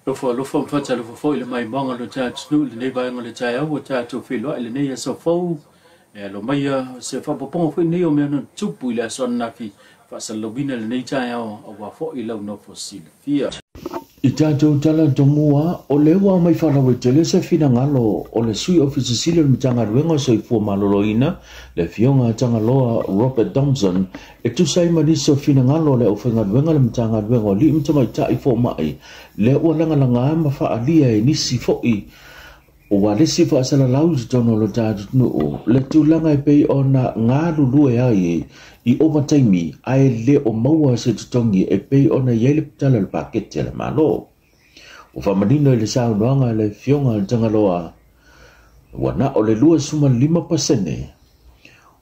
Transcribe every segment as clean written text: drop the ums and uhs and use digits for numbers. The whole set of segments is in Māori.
lo fo fa lo fo le mai manga lo cha snu le nei vai ngole cha o cha to fi lo le nei so fo lo mai se fa po fo nei o me no tupu le son na fi fa sa lo bina le nei cha o wa fo I lo no fo si fia I tatou tala tomua o le ua mai whanau te le se whina ngalo o le sui office sile le mitanga ruenga so I fua maloloina le fionga tanga loa Robert Thompson e tu sai mariso whina ngalo le o whenga ruenga le mitanga ruenga o li imtamai ta I fo mai le ua langa langa ama wha alia e nisi fo I o wa lesi wha asala lau I tono lo tātu nuu le tu langa I pei o na ngā lulue ai I overtime ai le o maua se tutongi e pei ona yele pitala le pakete le malo. O whamanino I le sao noanga le fionga le tangaloa. Wana o le lua suma 5%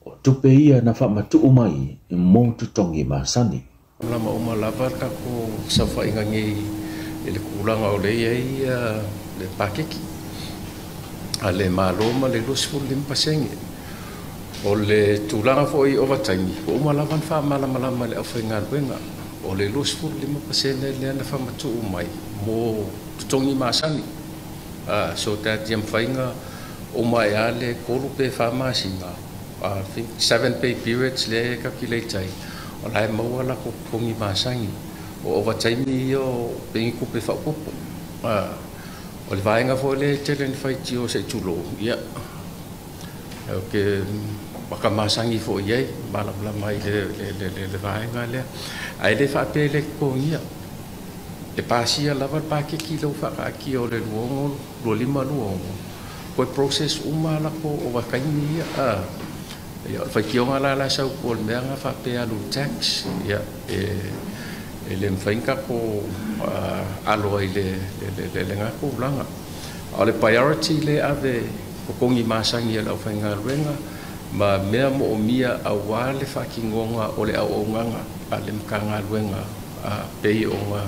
o tupe ia na whamatu umai I mō tutongi masani. Lama uma lava ka ko sa whaingangi I le kulanga o le iei le pakeki. A le malo ma le lua sifuru 5%. O le tūlanga fo I overtime, o umalawan wha malama le awhainga ruenga. O le losfuru 5% le ana whamatu umai, mō tutongi masani. So that yam whainga umai a le koro pe whamasinga. I think 7 pay periods le kakileitai. O lai maua la ko kongi masangi. O overtime I o pengi kupe whaupopo. O le vaenga fo le tele ni whaiti o se tulo. Ia. Okay. Waka masangi fo iei, malabla mai le vaenga lea. Ai le whape le kongia. Le pasia lava pakeki lau whakaaki o le luongo, lua 5 luongo. Koe process umala ko o wakaini ia. Ia whaikionga la sau ko le meanga whape alu tax. Ia le mwhainga ko aloa I le ngako ulanga. O le priority le ave ko kongi masangi ala whainga ruenga. Ma mea mo o mia a wale whakingonga o le au nganga a le mkanga luenga a pei o ngā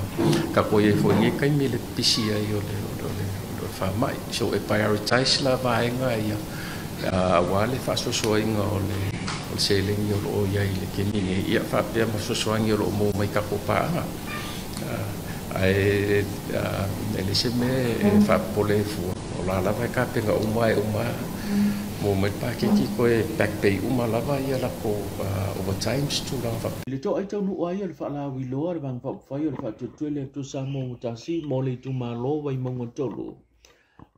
ka koe fo nge kai me le pisi ai o le whamai. So e prioritize la vaenga ia a wale whasosoinga o le selengi o lo iai le kenine. Ia whapea mo sosoangi o lo mo mai ka kopaanga. Ai le se me whapole fua. O la lava ka penga umai mo mai pakeki koe back pay lava ia la ko overtime stu lava le to ai tau nu ai le fala wi lo le bang fa le fa tu le tu sa mo tasi mo le tu malo wai mo tolu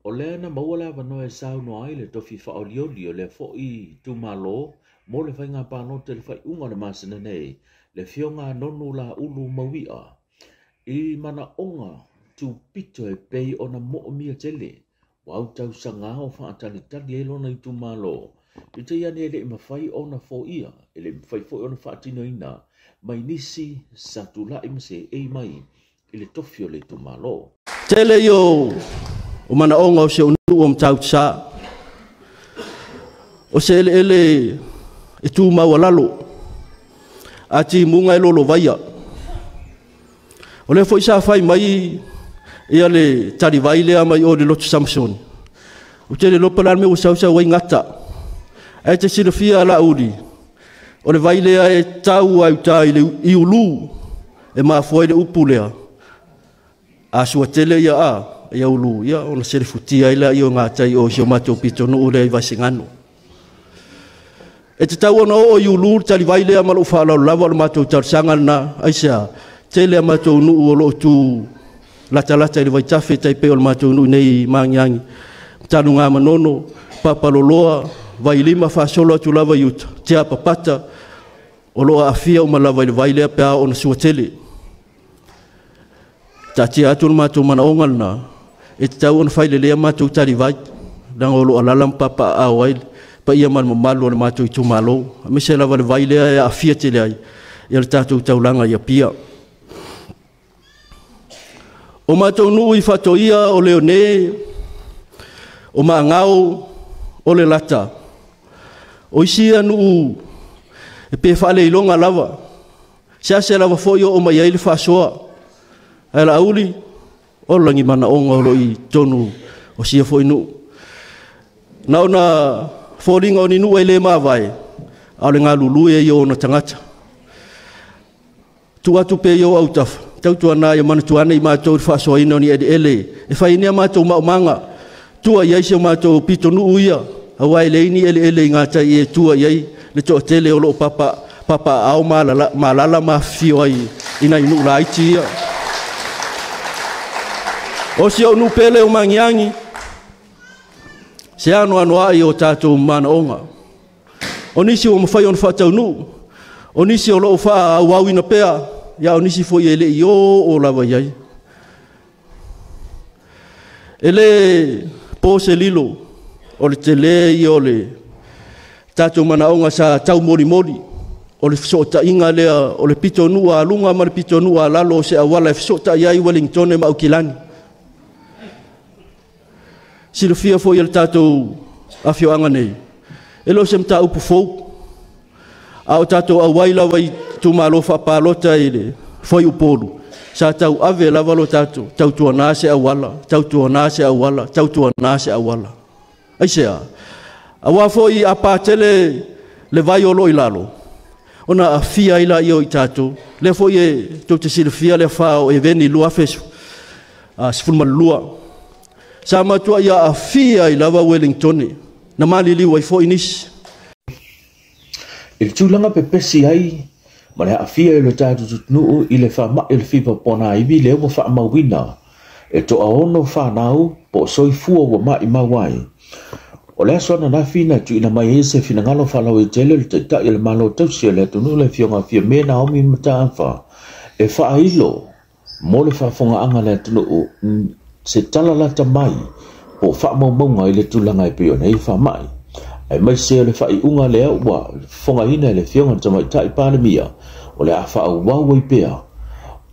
o le na mo la va no e sa no ai le to fi fa olio le fo I tu malo mo le fa nga pa no te fa unga le masina nei le fionga nonu la ulu mawia I mana onga tu pito e pei ona mo mia tele Wau tau sanga o whaatani tali e lona I tu malo. I te iane ele mawhai o na fo ia, ele mawhai fo o na whaatino ina, mai nisi sa tu la imase e mai, ele tofio le tu malo. Tele yo, o mana onga o se unu o mtau tsa. O se ele e tu mawalalo. Ati munga e lolo vaia. O le fo isa fai mai, ia le tari vai lea mai o le lotu Samson. O te le lopalan me o sausa wai ngata. Ai te sinofia la uri. O le vai lea e tau au tai le I ulu. E maa foi le upu lea. A sua tele ia ia ulu. Ia ona sere futia ila I o ngatai o sio mato pito no ule I vasingano. E te tau ona o I ulu tari vai lea malo whala lava o mato tarsanga na aisa. Tele mato nu o lo tu lata I vai tafe tai pe o matou nu nei mangiangi tanu ngā manono papaloloa vai 5 fasolo atu lava yuta tia papata o loa afia o malava I vai lea pe a ona suatele ta tia atu matou manaonga na e te tau ona whaile lea matou tari vai danga o loa lalam papa a waile pa ia man mamalu o matou I tu malo a mese lava le vai lea e afia tele ai ia le tatou taulanga ia pia O matou nuu I whatoia o leo ne, o maangau o le lata. O isia nuu e pe whale ilonga lava. Se lava foi o mai ai le whasoa. Ai la auli, o langi mana onga o I tonu o sia foi nuu. Nau na whoringa o ni nuu e le mawai, au le ngā lulu e I o na tangata. Tu atu pe I o au tafa. tautuana ia manatuana i mātou i whaasoaina ni ele. E whainia mātou maumanga, tua iai se mātou pitonu uia, hawai leini ele i ngātai e tua iai, le toa tele o loo papa au malala mafio ai, ina inu laiti ia. O si au nupele o mangiangi, se anu ai o tātou mana onga. O nisi o mawhai on whaatau nu, o nisi o loo wha awawina pea, ia o nisi fo i ele i o lawa iai. Ele po se lilo, o le tele i o le tātou mana onga sa tau mori mori, o le fisota inga lea, o le pito nua lunga ma le pito nua lalo se awala e fisota iai Wellington e Maukilani. Silofia fo i le tātou awhioanga nei. Elo se mta upu fou. A o tātou awai lawa i tu malo whapalota i le foi upolu. Sa tau ave lawa lo tātou. Tau tua nase awala. Tau tua nase awala. Tau tua nase awala. Aisea. Awa fo i apatele le vai o lo i lalo. Ona a fia ila i o i tātou. Le fo i e tau te silofia le whao e veni lua fesu. Sifulma lua. Sa matua ia a fia i lawa Wellington. Na malili wai fo inis. Il tūlanga pepesi ai, ma le afia i le tātu tutnuu i le wha il fipa pona iwi le ua wha mawina, e to aono whanau po soi fua wa mai mawai. O le aswana na fina tu ina mai ese fina ngalo whanau i tele le taita i le malo tausia le tunu le fionga fia mena omi mata anfa, e wha ailo, mo le whafonga anga le tunuu, se talalata mai, po wha maunga i le tūlanga i pio nei wha mai. Ai mai se le whai unga le aua, fonga hina le fionga tamai tai pālemia, o le a wha au wau i pia,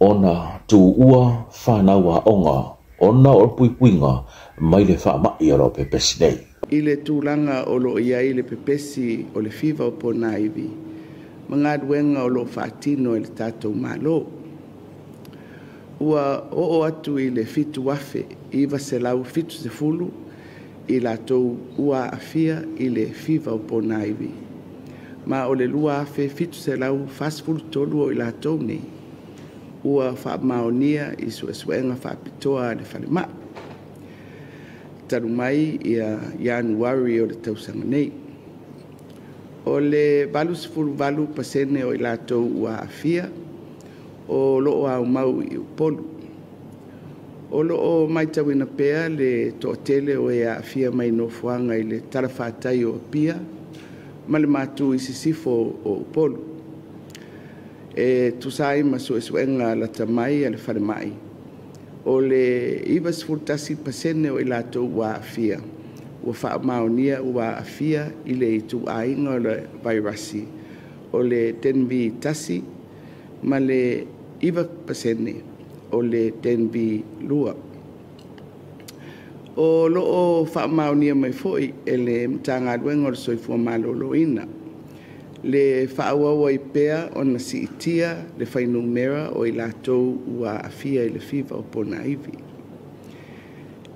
ona tu ua whanaua onga, ona o puipuinga, mai le wha mai aro pepesi nei. I le tūlanga o lo ia i le pepesi o le fiva o pona iwi, mga duenga o lo whaatino i le tātou malo. Ua o atu i le fitu wafe, iwa se lau fitu se fulu, i la tou ua afia i le fiva o pona iwi. Ma o le lua afe fitu se lau fasfulu tolu o i la tou nei. Ua wha maonia i suenga wha pitoa le whale maa. Taru mai i a Januari o le tausanga nei. O le valu sifuru valu pasene o i la tou ua afia, o loo au mau i upolu. O loo mai tawina pea le to'atele o e afia mai no fuanga i le tarafātai o pia, ma le mātu i sisifo o upolu. E tusai ma suenga la tamai a le whare mai. O le iwa sifurtasi pasene o i lātou ua afia. Ua wha maonia ua afia i le itu ainga o le vairasi. O le tenvi tasi ma le iwa pasene. O le tenvi lua. O loo wha maonia mai foi e le mtanga duenga o le soifua maloloina. Le whaawawa i pea o na si itia le whainu mera o i lātou ua afia i le fiva o pona iwi.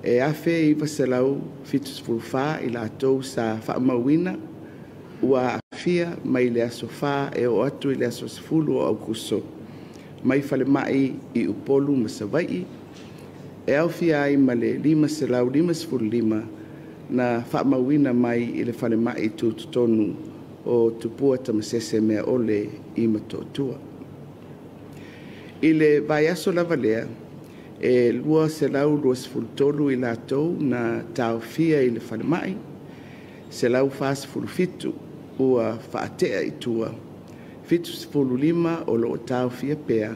E afe i wasalau fitus fulfa i lātou sa whaamawina ua afia mai le aso wha e o atu i le aso sifulu o aukuso. Mai whale mai i upolu masawai, e au fia ai ma le 5 na whaamawina mai i le whale mai tūtutonu o tupua tamasese mea ole i matotua. I le vai aso lava lea, e lua se lau 2 i lātou na tau fia i le whale mai, se lau 5 ua whaatea i tua, 5 o loo tau fia pea,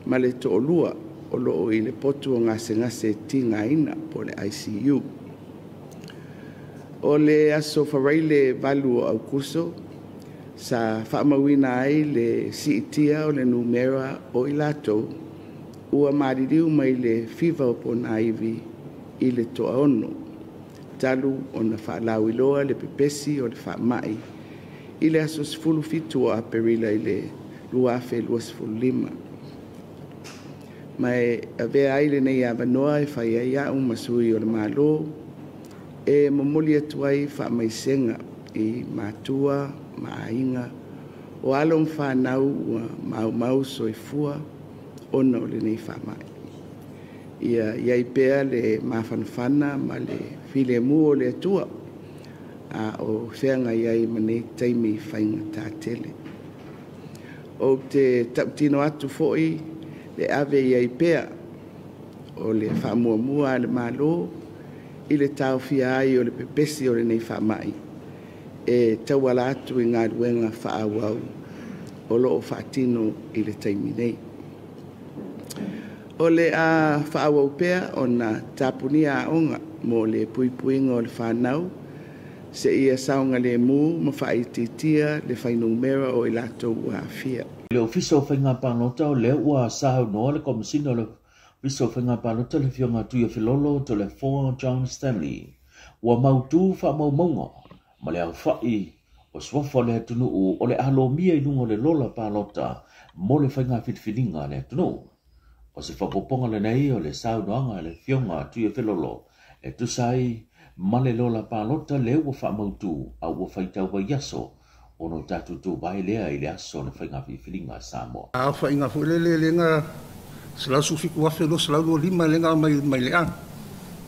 ma le to lua o loo i le potu o ngase tinga ina po le ICU. O le aso whareile valu o aukuso, sa whaamawina ai le siitia o le numera o i lātou, ua maririu mai le fiva o pona iwi i le toa ono. Talu o na whaalau iloa le pepesi o le whaamai, i le aso 17 o aperila i le luafe 25. Mai avea ai le nei avanoa e whai ai au masui o le malo, e momoli atu ai whaamaisenga i mātua, maainga, o alon whanau ua mau soifua, ona o le nei whamai. Iai pēr le mawhanwhana ma le while mu o le atua o whenga iai ma nei taimi whainga tātele. O te taptino atu foi le ave iai pēr o le whamuamua le malo i le tau fia ai o le pepesi o le nei whamai. E tauala atu i ngā ruenga whaawau o loo whaatino i le taimi nei. O le a whaawau pea o na tapunia a onga mo le puipuinga o le whanau se ia saunga le mu ma whaititia le whainung mera o i lato ua fia. Le ofiso whainga panota o le ua sahau noa le komisina o le ofiso whainga panota le fionga tuia filolo to le 4 John Stanley. Ua mautu wha maumaunga ma le au whai o swafo le tunu o le alo mia inungo le lola panota mo le whainga fitfininga le tunu. O se whapoponga le nei o le saunoanga le fionga tuia filolo e tusai ma le lola panota le ua wha mautu a ua whaitau wa yaso o no tatu tu vai lea i le aso le whainga fitfininga Samoa. A whainga fuelele lenga selau sufiku wafe no selau no lima lenga mai lea.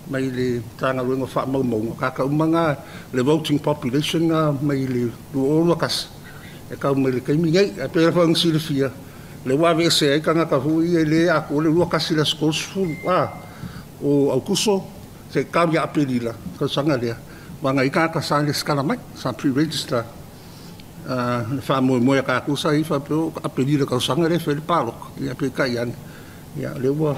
Mai le tanga luenga wha maumau. Kaka umanga le voting population mai le luoa kas. E kau mai le kaimi ngai. E pēra whang sile fia. Le wawe se ai kanga ka hui e le ako le lua kasi le schools full. O au kuso se kau ya apelila. Kau sanga lea. Wanga i kaka sa le skala mai. Sa pre-register. Le wha moe ka kusa i wha peo apelila kau sanga le whele palok. I ape kai ane. Ia le ua...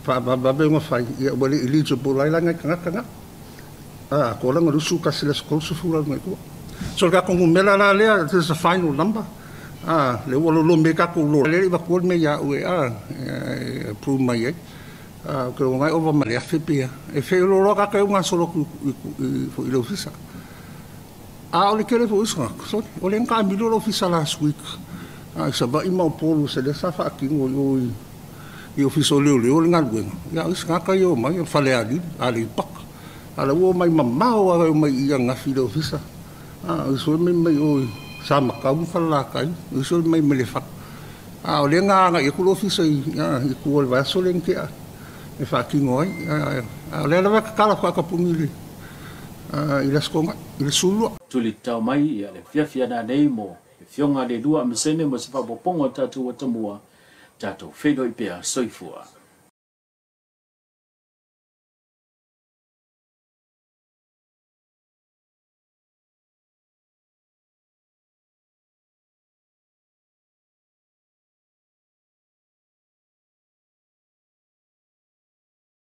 Fababe nga fai ia wale eligible lai la ngai kanga ko la ngarusu kasi le school sufura ngai ko so ka kongu mela la le this is the final number le walo lo me ka ko lo le ba ko me ya we prove mai ko ngai over male afipia e fe lo ka ka nga solo ku fo ile ofisa o le kele fo iso so o le ka mi lo ofisa last week sa ba ima polo se le sa fa ki ngoi i ofiso leo ngā luenga. Ia is ngā kai o mai, whale ali pak. Ala ua mai mamao a mai ia ngafi le ofisa. Iso mai o sa makau whala kai. Iso mai me le whak. O le ngā i kula ofisa i kua le vaso le nkea. E whaki ngoi. O le alawa kakala whakapungi le. I le skonga, i le sulua. Tuli tau mai ia le fiafia na nei mo. Fionga le dua msene mo se whapopongo tatu o tamua. Tato whenoi pia soifua.